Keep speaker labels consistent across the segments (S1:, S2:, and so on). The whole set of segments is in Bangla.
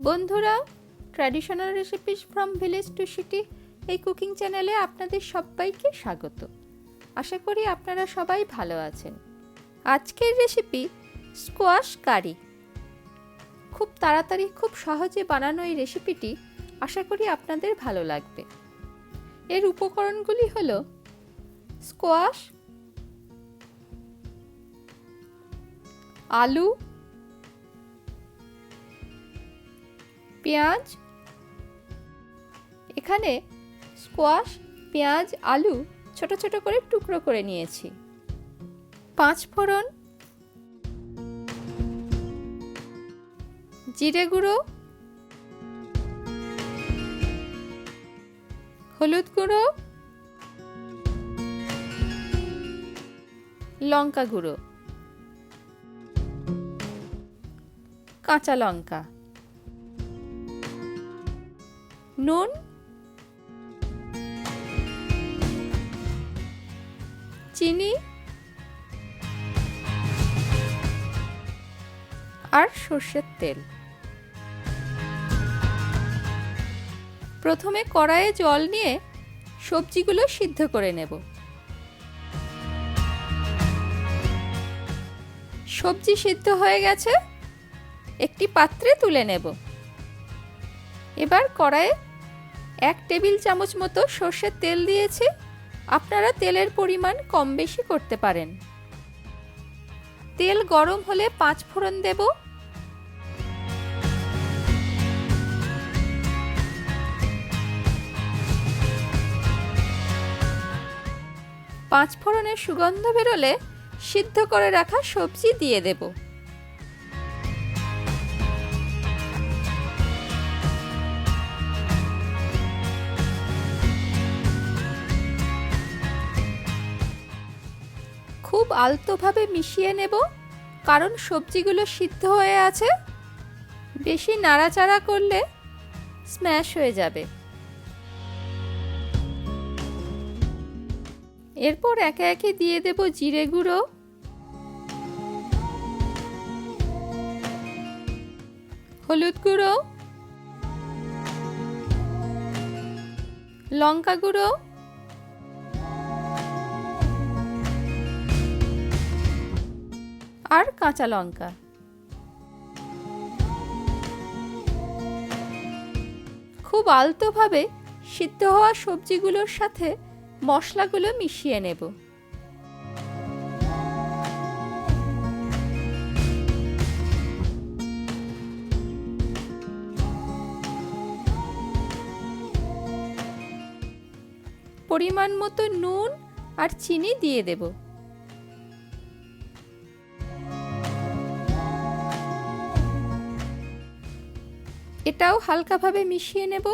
S1: বন্ধুরা, traditional recipes from village to city এই কুকিং চ্যানেলে আপনাদের সবাইকে স্বাগত। আশা করি আপনারা সবাই ভালো আছেন। আজকের রেসিপি স্কোয়াশ কারি। খুব তাড়াতাড়ি খুব সহজে বানানো এই রেসিপিটি আশা করি আপনাদের ভালো লাগবে। এর উপকরণগুলি হলো স্কোয়াশ, আলু, পেঁয়াজ। এখানে স্কোয়াশ, পেঁয়াজ, আলু ছোট ছোট করে টুকরো করে নিয়েছি। 5 ফোড়ন, জিরে গুঁড়ো, হলুদ গুঁড়ো, লঙ্কা গুঁড়ো, কাঁচা লঙ্কা, নুন, চিনি আর সর্ষের তেল। প্রথমে কড়াইয়ে জল নিয়ে সবজিগুলো সিদ্ধ করে নেব। সবজি সিদ্ধ হয়ে গেছে, একটি পাত্রে তুলে নেব। এবার কড়াইয়ে 1 টেবিল চামচ মতো সর্ষের তেল দিয়েছি। আপনারা তেলের পরিমাণ কম বেশি করতে পারেন। তেল গরম হলে 5 ফোড়ন দেব। পাঁচ ফোড়নের সুগন্ধ বেরোলে সিদ্ধ করে রাখা সবজি দিয়ে দেব। খুব আলতোভাবে মিশিয়ে নেব, কারণ সবজিগুলো সিদ্ধ হয়ে আছে। বেশি নাড়াচাড়া করলে স্ম্যাশ হয়ে যাবে। এরপর একে একে দিয়ে দেব জিরে গুঁড়ো, হলুদ গুঁড়ো, লঙ্কা গুঁড়ো, আর কাঁচা লঙ্কা। খুব আলতোভাবে সিদ্ধ হওয়া সবজিগুলোর সাথে মশলাগুলো মিশিয়ে নেব। পরিমাণ মতো নুন আর চিনি দিয়ে দেব। এটাও হালকাভাবে মিশিয়ে নেব।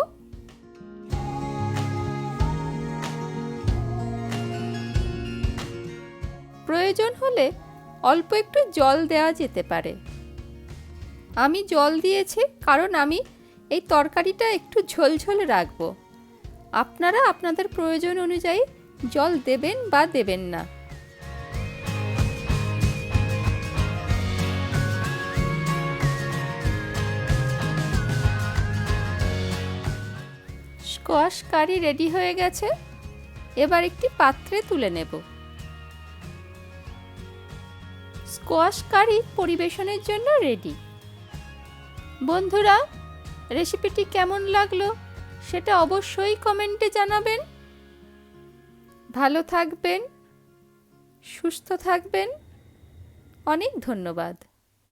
S1: প্রয়োজন হলে অল্প একটু জল দেওয়া যেতে পারে। আমি জল দিয়েছি কারণ আমি এই তরকারিটা একটু ঝোলঝোল রাখব। আপনারা আপনাদের প্রয়োজন অনুযায়ী জল দেবেন বা দেবেন না। স্কোয়াশ কারি রেডি হয়ে গেছে। এবার একটি পাত্রে তুলে নেব। স্কোয়াশ কারি পরিবেশনের জন্য রেডি। বন্ধুরা, রেসিপিটি কেমন লাগলো সেটা অবশ্যই কমেন্টে জানাবেন। ভালো থাকবেন, সুস্থ থাকবেন। অনেক ধন্যবাদ।